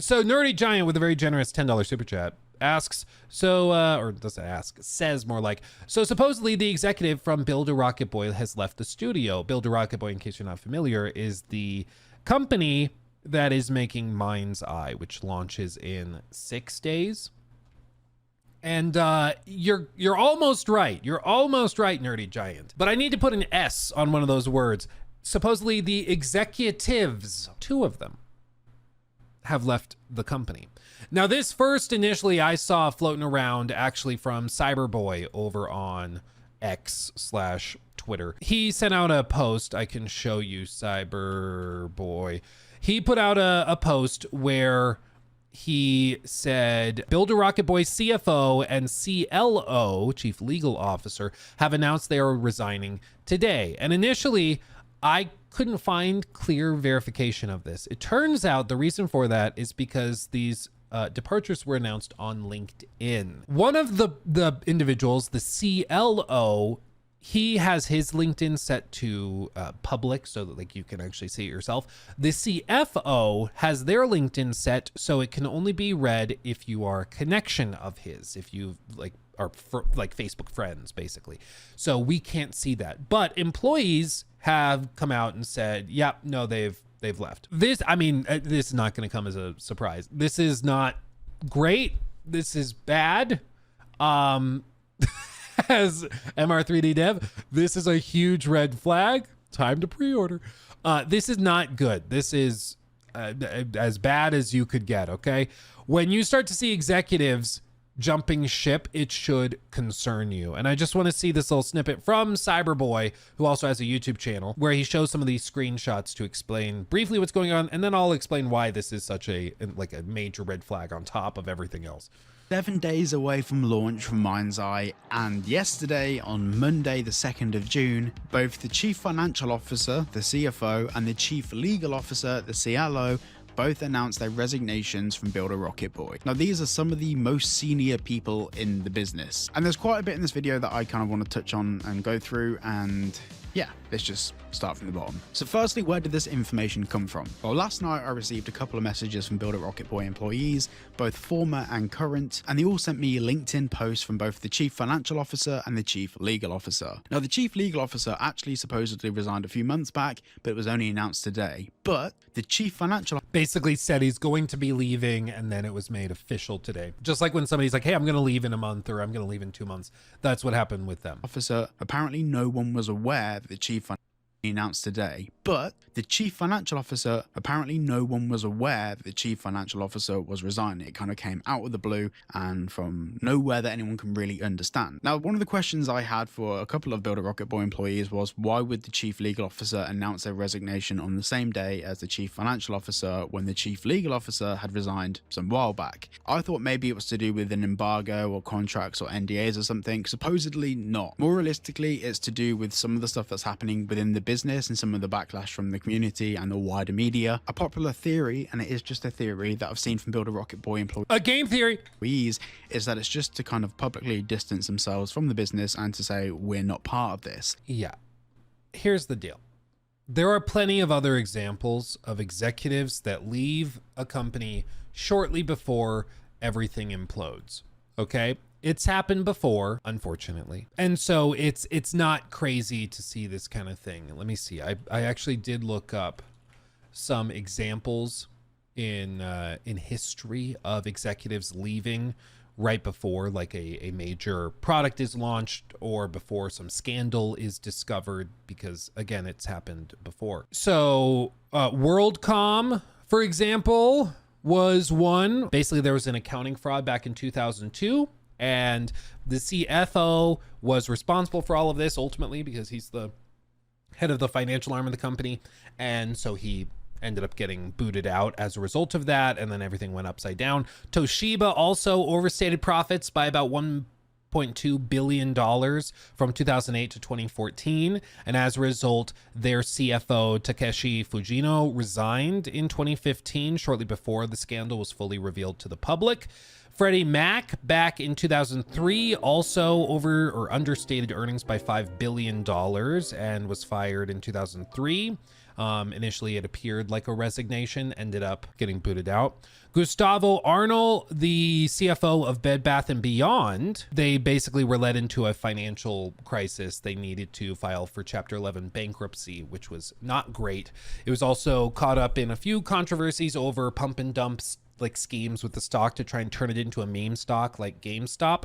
So Nerdy Giant with a very generous $10 super chat asks, or doesn't ask, says more like, so supposedly the executive from Build a Rocket Boy has left the studio. Build a Rocket Boy, in case you're not familiar, is the company that is making MindsEye, which launches in 6 days. And you're almost right. You're almost right, Nerdy Giant. But I need to put an S on one of those words. Supposedly the executives, 2 of them, have left the company. Now this first initially I saw floating around actually from Cyberboy over on X/Twitter. He sent out a post. I can show you Cyberboy. He put out a post where he said, Build a Rocket Boy CFO and CLO, Chief Legal Officer, have announced they are resigning today. And initially, I couldn't find clear verification of this. It turns out the reason for that is because these departures were announced on LinkedIn. One of the individuals, the CLO, he has his LinkedIn set to public so that like you can actually see it yourself. The CFO has their LinkedIn set so it can only be read if you are a connection of his, if you like are like Facebook friends, basically. So we can't see that. But employees have come out and said, yep, no, they've left. This, I mean, this is not going to come as a surprise. This is not great. This is bad. As MR3D dev, this is a huge red flag. Time to pre-order. This is not good. This is as bad as you could get, okay? When you start to see executives jumping ship, it should concern you. And I just want to see this little snippet from Cyberboy, who also has a YouTube channel, where he shows some of these screenshots to explain briefly what's going on, and then I'll explain why this is such a major red flag on top of everything else. 7 days away from launch from MindsEye, and yesterday on Monday the 2nd of June, both the Chief Financial Officer, the CFO, and the Chief Legal Officer, the CLO, both announced their resignations from Build a Rocket Boy. Now these are some of the most senior people in the business, and there's quite a bit in this video that I kind of want to touch on and go through, and yeah, let's just start from the bottom. So firstly, where did this information come from? Well, last night I received a couple of messages from Build a Rocket Boy employees, both former and current, and they all sent me LinkedIn posts from both the Chief Financial Officer and the Chief Legal Officer. Now the Chief Legal Officer actually supposedly resigned a few months back, but it was only announced today. But the Chief Financial basically said he's going to be leaving, and then it was made official today. Just like when somebody's like, hey, I'm going to leave in a month, or I'm going to leave in 2 months. That's what happened with them. Officer, apparently no one was aware that the Chief announced today, but the Chief Financial Officer, apparently no one was aware that the Chief Financial Officer was resigning. It kind of came out of the blue and from nowhere that anyone can really understand. Now, one of the questions I had for a couple of Build a Rocket Boy employees was, why would the Chief Legal Officer announce their resignation on the same day as the Chief Financial Officer when the Chief Legal Officer had resigned some while back? I thought maybe it was to do with an embargo or contracts or NDAs or something. Supposedly not. More realistically, it's to do with some of the stuff that's happening within the business and some of the backlash from the community and the wider media. A popular theory, and it is just a theory that I've seen from Build a Rocket Boy employees, a game theory, is that it's just to kind of publicly distance themselves from the business and to say, we're not part of this. Yeah. Here's the deal. There are plenty of other examples of executives that leave a company shortly before everything implodes. Okay? It's happened before, unfortunately. And so it's not crazy to see this kind of thing. Let me see. I actually did look up some examples in history of executives leaving right before like a major product is launched or before some scandal is discovered, because again, it's happened before. So WorldCom, for example, was one. Basically, there was an accounting fraud back in 2002. And the CFO was responsible for all of this ultimately because he's the head of the financial arm of the company. And so he ended up getting booted out as a result of that. And then everything went upside down. Toshiba also overstated profits by about $1.2 billion from 2008 to 2014. And as a result, their CFO, Takeshi Fujino, resigned in 2015, shortly before the scandal was fully revealed to the public. Freddie Mac back in 2003 also over or understated earnings by $5 billion and was fired in 2003. Initially, it appeared like a resignation, ended up getting booted out. Gustavo Arnal, the CFO of Bed Bath & Beyond, they basically were led into a financial crisis. They needed to file for Chapter 11 bankruptcy, which was not great. It was also caught up in a few controversies over pump and dumps, like schemes with the stock to try and turn it into a meme stock like GameStop,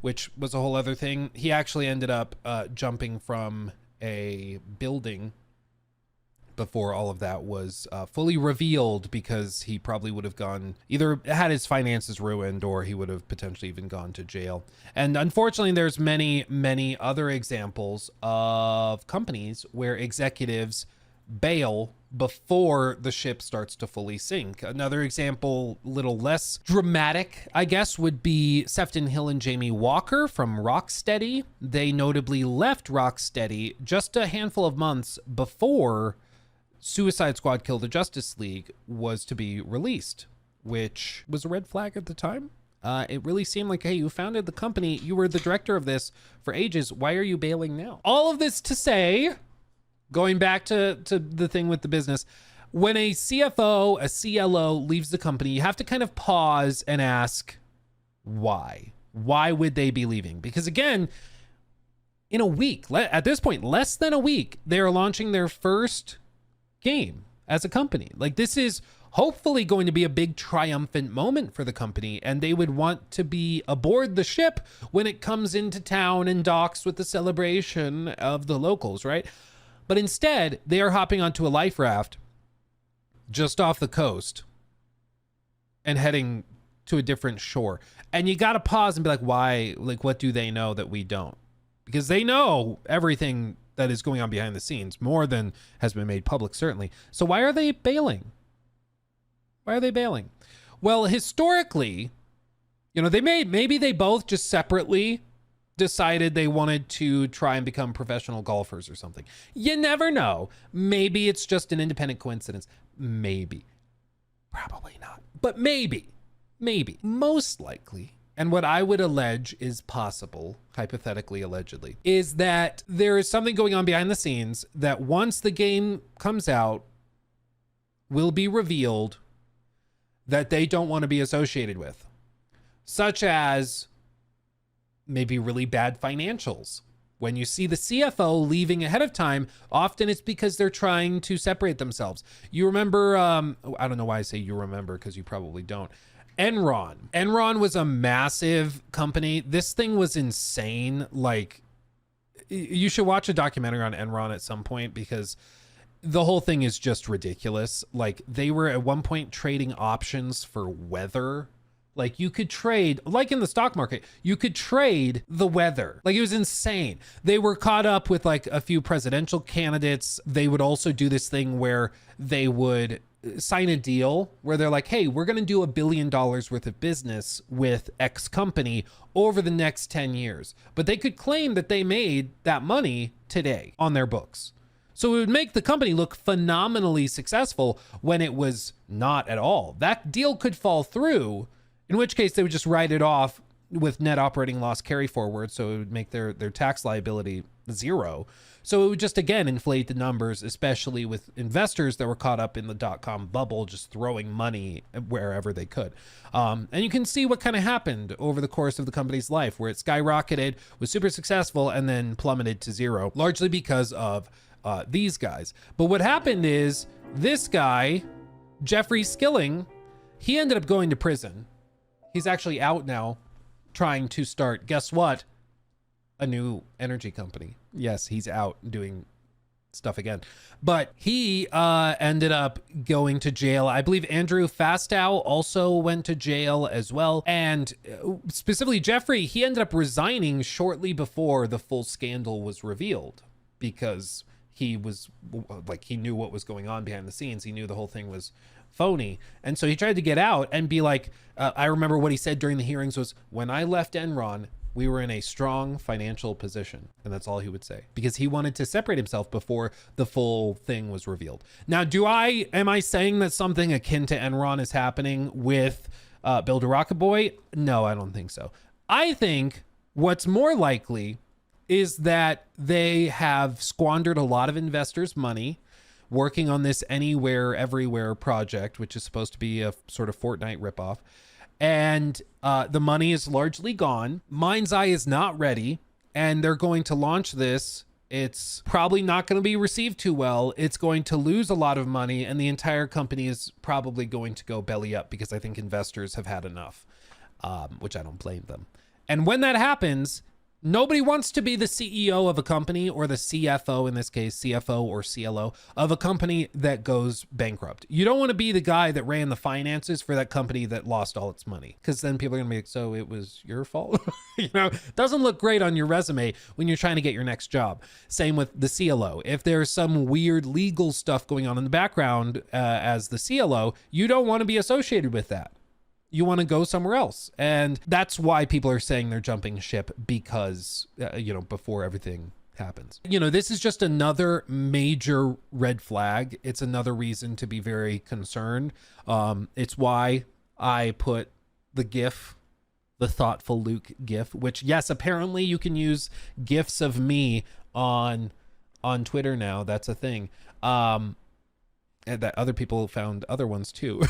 which was a whole other thing. He actually ended up jumping from a building before all of that was fully revealed, because he probably would have gone, either had his finances ruined, or he would have potentially even gone to jail. And unfortunately, there's many other examples of companies where executives bail before the ship starts to fully sink. Another example, little less dramatic, I guess, would be Sefton Hill and Jamie Walker from Rocksteady. They notably left Rocksteady just a handful of months before Suicide Squad Kill the Justice League was to be released, which was a red flag at the time. It really seemed like, hey, you founded the company, you were the director of this for ages, why are you bailing now? All of this to say, going back to the thing with the business, when a CFO, a CLO leaves the company, you have to kind of pause and ask, why? Why would they be leaving? Because again, in a week, at this point, less than a week, they're launching their first game as a company. Like, this is hopefully going to be a big triumphant moment for the company, and they would want to be aboard the ship when it comes into town and docks with the celebration of the locals, right? But instead, they are hopping onto a life raft just off the coast and heading to a different shore. And you got to pause and be like, why? Like, what do they know that we don't? Because they know everything that is going on behind the scenes, more than has been made public, certainly. So why are they bailing? Why are they bailing? Well, historically, maybe they both just separately decided they wanted to try and become professional golfers or something. You never know. Maybe it's just an independent coincidence. Maybe. Probably not. But maybe. Most likely. And what I would allege is possible, hypothetically, allegedly, is that there is something going on behind the scenes that once the game comes out will be revealed that they don't want to be associated with, such as maybe really bad financials. When you see the CFO leaving ahead of time, often it's because they're trying to separate themselves. You remember, I don't know why I say you remember, because you probably don't. Enron was a massive company. This thing was insane. Like, you should watch a documentary on Enron at some point, because the whole thing is just ridiculous. Like, they were at one point trading options for weather. Like, you could trade, like in the stock market, you could trade the weather. Like, it was insane. They were caught up with like a few presidential candidates. They would also do this thing where they would sign a deal where they're like, hey, we're going to do $1 billion worth of business with X company over the next 10 years. But they could claim that they made that money today on their books. So it would make the company look phenomenally successful when it was not at all. That deal could fall through, in which case they would just write it off with net operating loss carry forward. So it would make their tax liability zero. So it would just, again, inflate the numbers, especially with investors that were caught up in the dot-com bubble, just throwing money wherever they could. And you can see what kind of happened over the course of the company's life, where it skyrocketed, was super successful, and then plummeted to zero, largely because of these guys. But what happened is this guy, Jeffrey Skilling, he ended up going to prison. He's actually out now trying to start, guess what? A new energy company. Yes, he's out doing stuff again. But he ended up going to jail. I believe Andrew Fastow also went to jail as well. And specifically Jeffrey, he ended up resigning shortly before the full scandal was revealed, because he was like, he knew what was going on behind the scenes. He knew the whole thing was phony. And so he tried to get out and be like, I remember what he said during the hearings was, when I left Enron, we were in a strong financial position. And that's all he would say, because he wanted to separate himself before the full thing was revealed. Now, am I saying that something akin to Enron is happening with Builder Rocket Boy? No, I don't think so. I think what's more likely is that they have squandered a lot of investors' money working on this Anywhere Everywhere project, which is supposed to be a sort of Fortnite ripoff. And the money is largely gone. MindsEye is not ready, and they're going to launch this. It's probably not going to be received too well. It's going to lose a lot of money, and the entire company is probably going to go belly up because I think investors have had enough, which I don't blame them. And when that happens, nobody wants to be the CEO of a company, or the CFO, in this case, CFO or CLO of a company that goes bankrupt. You don't want to be the guy that ran the finances for that company that lost all its money, because then people are going to be like, so it was your fault? Doesn't look great on your resume when you're trying to get your next job. Same with the CLO. If there's some weird legal stuff going on in the background as the CLO, you don't want to be associated with that. You want to go somewhere else. And that's why people are saying they're jumping ship, because, before everything happens. This is just another major red flag. It's another reason to be very concerned. It's why I put the GIF, the Thoughtful Luke GIF, which, yes, apparently you can use GIFs of me on Twitter now. That's a thing. And that other people found other ones too.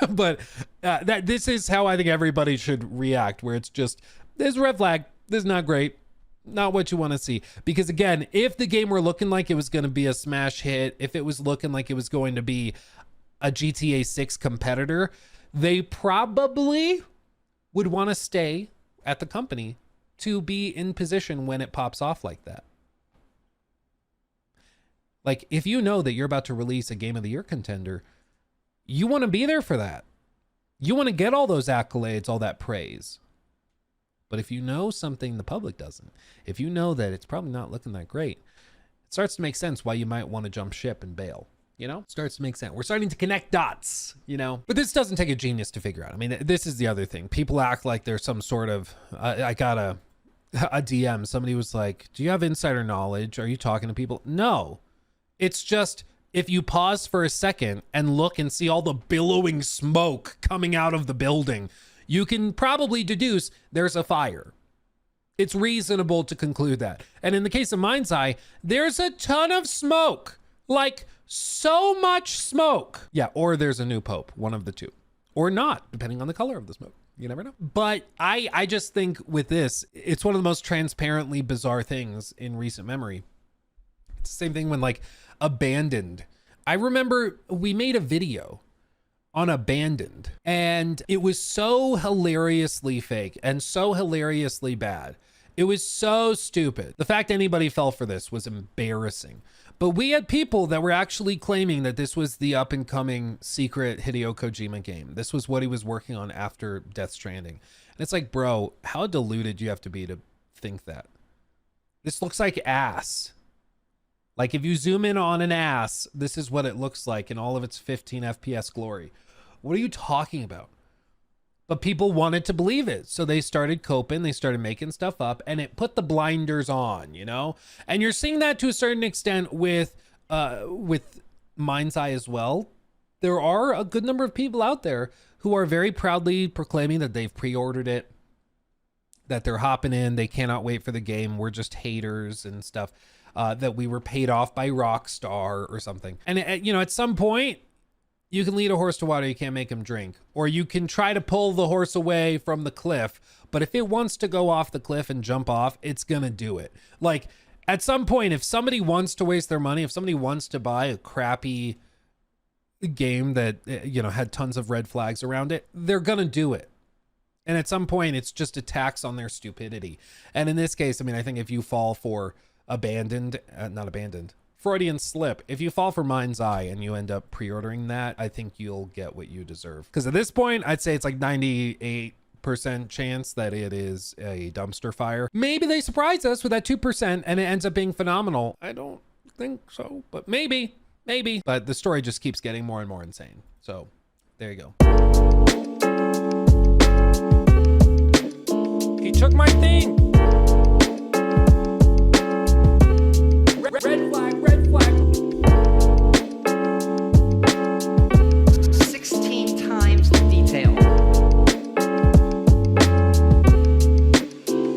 But this is how I think everybody should react, where it's just, this is a red flag. This is not great. Not what you want to see. Because again, if the game were looking like it was going to be a smash hit, if it was looking like it was going to be a GTA 6 competitor, they probably would want to stay at the company to be in position when it pops off like that. Like, if you know that you're about to release a Game of the Year contender, you want to be there for that. You want to get all those accolades, all that praise. But if you know something the public doesn't, if you know that it's probably not looking that great, it starts to make sense why you might want to jump ship and bail. It starts to make sense. We're starting to connect dots, But this doesn't take a genius to figure out. I mean, this is the other thing. People act like there's some sort of, I got a DM. Somebody was like, do you have insider knowledge? Are you talking to people? No. It's just, if you pause for a second and look and see all the billowing smoke coming out of the building, you can probably deduce there's a fire. It's reasonable to conclude that. And in the case of MindsEye, there's a ton of smoke, like so much smoke. Yeah, or there's a new pope, one of the two, or not, depending on the color of the smoke. You never know. But I just think with this, it's one of the most transparently bizarre things in recent memory. It's the same thing when Abandoned. I remember we made a video on Abandoned, and it was so hilariously fake and so hilariously bad. It was so stupid. The fact anybody fell for this was embarrassing. But we had people that were actually claiming that this was the up and coming secret Hideo Kojima game. This was what he was working on after Death Stranding. And it's like, bro, how deluded do you have to be to think that? This looks like ass. Like, if you zoom in on an ass, this is what it looks like in all of its 15 FPS glory. What are you talking about? But people wanted to believe it. So they started coping, they started making stuff up, and it put the blinders on, And you're seeing that to a certain extent with MindsEye as well. There are a good number of people out there who are very proudly proclaiming that they've pre-ordered it, that they're hopping in, they cannot wait for the game, we're just haters and stuff. That we were paid off by Rockstar or something. And, at some point, you can lead a horse to water, you can't make him drink. Or you can try to pull the horse away from the cliff, but if it wants to go off the cliff and jump off, it's going to do it. Like, at some point, if somebody wants to waste their money, if somebody wants to buy a crappy game that, had tons of red flags around it, they're going to do it. And at some point, it's just a tax on their stupidity. And in this case, I mean, I think if you fall for Freudian slip. If you fall for MindsEye and you end up pre-ordering that, I think you'll get what you deserve. Because at this point, I'd say it's like 98% chance that it is a dumpster fire. Maybe they surprise us with that 2% and it ends up being phenomenal. I don't think so, but maybe. But the story just keeps getting more and more insane. So there you go. He took my thing.